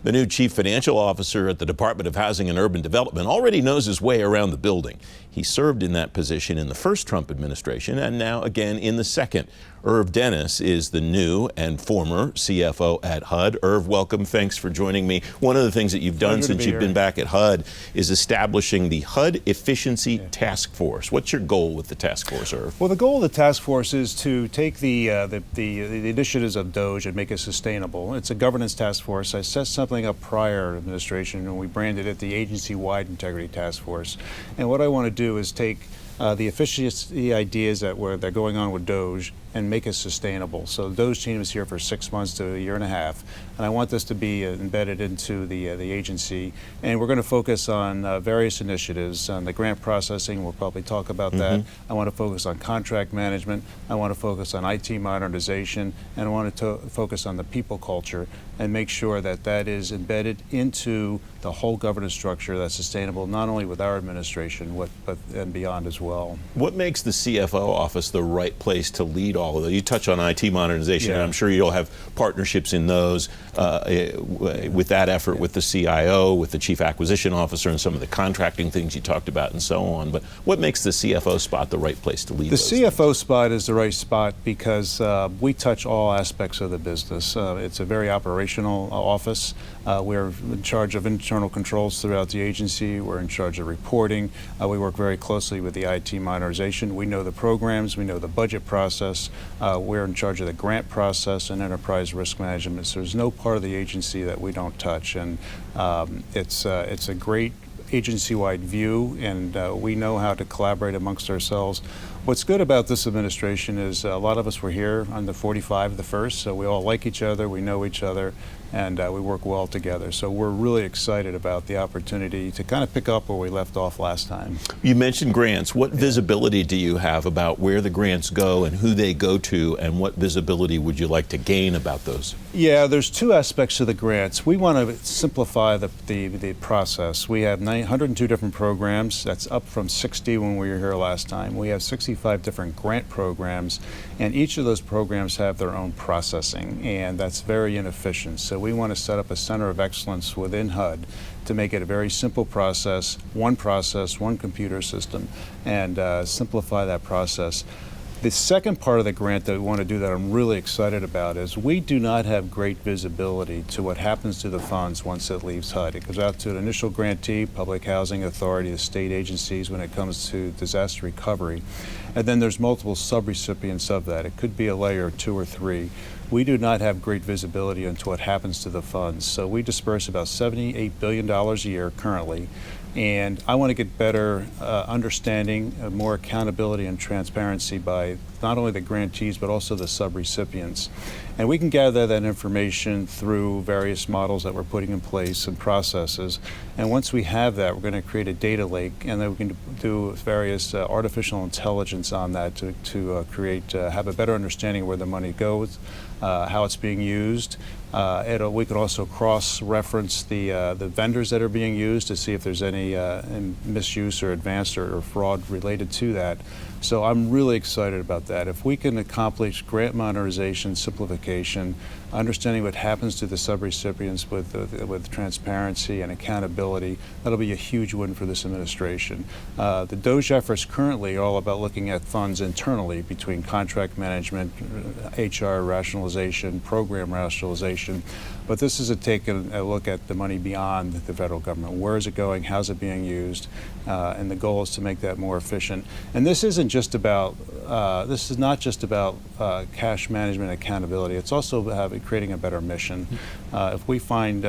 The new Chief Financial Officer at the Department of Housing and Urban Development already knows his way around the building. He served in that position in the first Trump administration and now again in the second. Irv Dennis is the new and former CFO at HUD. Irv, welcome. Thanks for joining me. One of the things that you've done since you've been back at HUD is establishing the HUD Efficiency Task Force. What's your goal with the task force, Irv? Well, the goal of the task force is to take the initiatives of DOGE and make it sustainable. It's a governance task force. I set something up prior administration and we branded it the agency-wide integrity task force. And what I want to do is take the efficiency ideas that are going on with DOGE and make it sustainable. So the DOGE team is here for 6 months to a year and a half, and I want this to be embedded into the agency. And we're going to focus on various initiatives. On the grant processing, we'll probably talk about that. I want to focus on contract management. I want to focus on IT modernization, and I want to focus on the people culture and make sure that that is embedded into the whole governance structure that's sustainable, not only with our administration, but and beyond as well. What makes the CFO office the right place to lead all of that? You touch on IT modernization, and I'm sure you'll have partnerships in those with that effort with the CIO, with the Chief Acquisition Officer, and some of the contracting things you talked about and so on. But what makes the CFO spot the right place to lead The those CFO things? spot is the right spot because we touch all aspects of the business. It's a very operational office. We're in charge of internal controls throughout the agency. We're in charge of reporting. We work very closely with the IT modernization. We know the programs. We know the budget process. We're in charge of the grant process and enterprise risk management. So there's no part of the agency that we don't touch. And it's a great agency-wide view, and we know how to collaborate amongst ourselves. What's good about this administration is a lot of us were here on the 45 of the first, so we all like each other, we know each other, and we work well together. So we're really excited about the opportunity to kind of pick up where we left off last time. You mentioned grants. What visibility do you have about where the grants go and who they go to, and what visibility would you like to gain about those? Yeah, there's two aspects to the grants. We want to simplify the process. We have 102 different programs. That's up from 60 when we were here last time. We have 65 different grant programs, and each of those programs have their own processing, and that's very inefficient. So we want to set up a center of excellence within HUD to make it a very simple process, one computer system, and simplify that process. The second part of the grant that we want to do that I'm really excited about is we do not have great visibility to what happens to the funds once it leaves HUD. It goes out to an initial grantee, Public Housing Authority, the state agencies when it comes to disaster recovery. And then there's multiple subrecipients of that. It could be a layer 2 or 3. We do not have great visibility into what happens to the funds. So we disperse about $78 billion a year currently. And I want to get better understanding, more accountability and transparency by not only the grantees but also the subrecipients. And we can gather that information through various models that we're putting in place and processes. And once we have that, we're going to create a data lake, and then we can do various artificial intelligence on that to have a better understanding of where the money goes, how it's being used. We could also cross-reference the vendors that are being used to see if there's any misuse or advance or fraud related to that. So I'm really excited about that. If we can accomplish grant modernization, simplification, understanding what happens to the subrecipients with transparency and accountability, that'll be a huge win for this administration. The DOGE efforts currently are all about looking at funds internally between contract management, HR rationalization, program rationalization. But this is taking a look at the money beyond the federal government. Where is it going? How's it being used? And the goal is to make that more efficient. And this isn't just about, this is not just about cash management accountability. It's also creating a better mission. If we find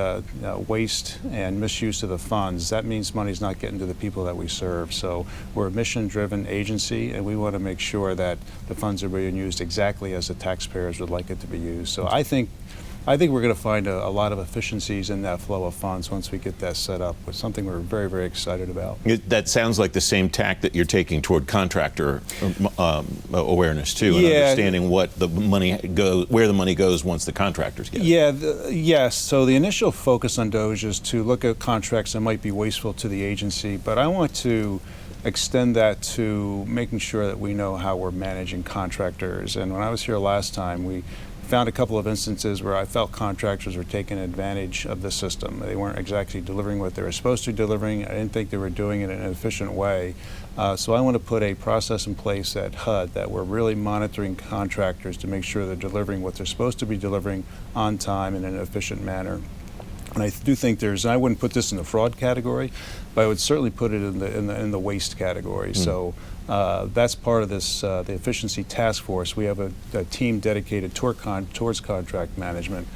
waste and misuse of the funds, that means money's not getting to the people that we serve. So we're a mission-driven agency, and we want to make sure that the funds are being used exactly as the taxpayers would like it to be used. So I think we're going to find a lot of efficiencies in that flow of funds once we get that set up. It's something we're very, very excited about. That sounds like the same tack that you're taking toward contractor awareness too, and understanding what the money where the money goes once the contractors get it. Yes. So the initial focus on DOGE is to look at contracts that might be wasteful to the agency, but I want to extend that to making sure that we know how we're managing contractors. And when I was here last time, we found a couple of instances where I felt contractors were taking advantage of the system. They weren't exactly delivering what they were supposed to be delivering. I didn't think they were doing it in an efficient way. So I want to put a process in place at HUD that we're really monitoring contractors to make sure they're delivering what they're supposed to be delivering on time in an efficient manner. And I do think I wouldn't put this in the fraud category, but I would certainly put it in the waste category. So that's part of this, the Efficiency Task Force. We have a team dedicated towards contract management.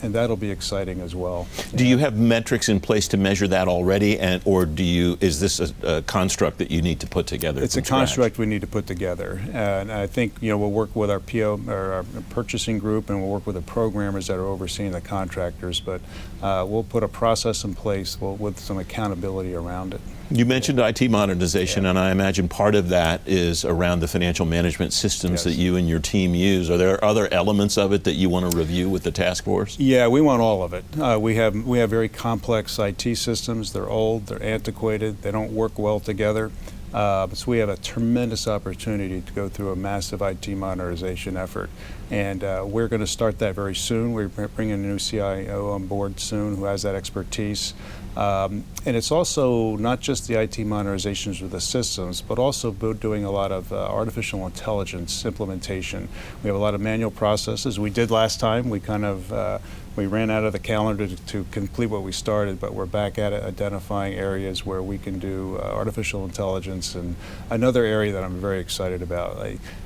And that'll be exciting as well. Do you have metrics in place to measure that already, or is this a construct that you need to put together? It's a construct we need to put together, and I think we'll work with our PO or our purchasing group, and we'll work with the programmers that are overseeing the contractors. But we'll put a process in place with some accountability around it. You mentioned IT modernization, and I imagine part of that is around the financial management systems that you and your team use. Are there other elements of it that you want to review with the task force? Yeah, we want all of it. We have very complex IT systems. They're old, they're antiquated, they don't work well together. So we have a tremendous opportunity to go through a massive IT modernization effort. And we're going to start that very soon. We're bringing a new CIO on board soon who has that expertise. And it's also not just the IT modernizations of the systems, but also doing a lot of artificial intelligence implementation. We have a lot of manual processes. We did last time. We kind of we ran out of the calendar to complete what we started, but we're back at it, identifying areas where we can do artificial intelligence. And another area that I'm very excited about.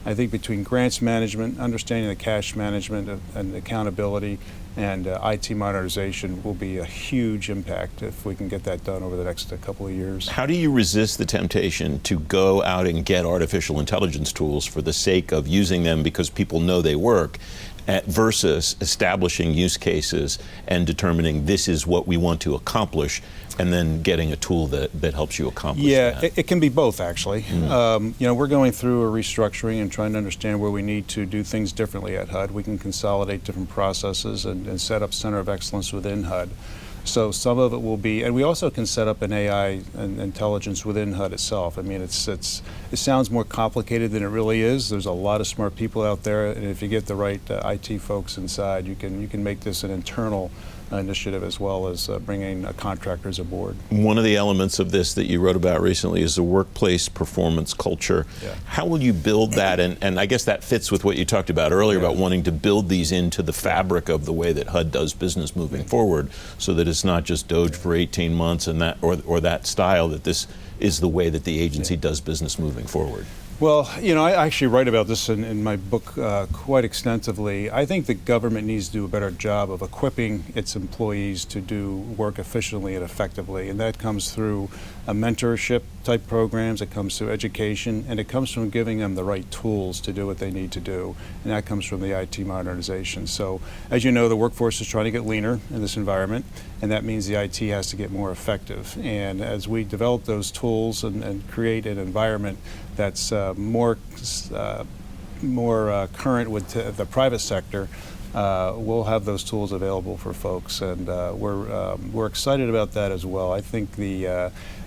I think between grants management, understanding the cash management and accountability, and IT modernization will be a huge impact if we can get that done over the next couple of years. How do you resist the temptation to go out and get artificial intelligence tools for the sake of using them because people know they work, versus establishing use cases and determining this is what we want to accomplish, and then getting a tool that helps you accomplish that? Yeah, it can be both, actually. We're going through a restructuring and trying to understand where we need to do things differently at HUD. We can consolidate different processes and set up center of excellence within HUD. So some of it will be, and we also can set up an AI and intelligence within HUD itself. I mean, it sounds more complicated than it really is. There's a lot of smart people out there, and if you get the right IT folks inside, you can make this an internal initiative as well as bringing contractors aboard. One of the elements of this that you wrote about recently is the workplace performance culture. Yeah. How will you build that? And I guess that fits with what you talked about earlier about wanting to build these into the fabric of the way that HUD does business moving forward, so that it's not just Doge for 18 months and that or that style, that this is the way that the agency does business moving forward. Well, I actually write about this in my book quite extensively. I think the government needs to do a better job of equipping its employees to do work efficiently and effectively, and that comes through mentorship type programs, it comes through education, and it comes from giving them the right tools to do what they need to do, and that comes from the IT modernization. So, as you know, the workforce is trying to get leaner in this environment, and that means the IT has to get more effective. And as we develop those tools and create an environment that's more current with the private sector, we'll have those tools available for folks, and we're excited about that as well. I think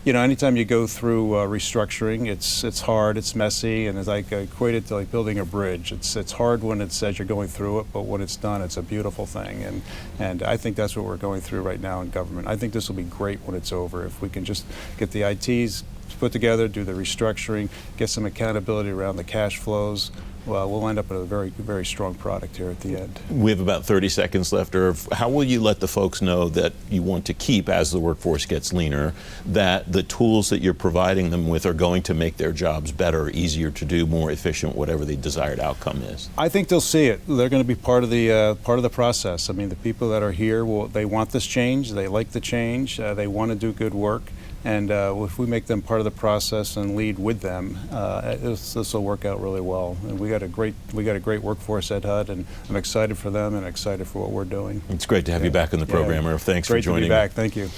anytime you go through restructuring, it's hard, it's messy, and as I equate it to like building a bridge. It's hard when it says you're going through it, but when it's done, it's a beautiful thing. And I think that's what we're going through right now in government. I think this will be great when it's over if we can just get the ITs put together, do the restructuring, get some accountability around the cash flows. Well, we'll end up with a very, very strong product here at the end. We have about 30 seconds left, Irv. How will you let the folks know that you want to keep, as the workforce gets leaner, that the tools that you're providing them with are going to make their jobs better, easier to do, more efficient, whatever the desired outcome is? I think they'll see it. They're going to be part of the process. I mean, the people that are here, they want this change. They like the change. They want to do good work. And if we make them part of the process and lead with them, this will work out really well. And we got a great workforce at HUD, and I'm excited for them and excited for what we're doing. It's great to have you back in the program, Irv. Thanks for joining. Great to be back. Thank you.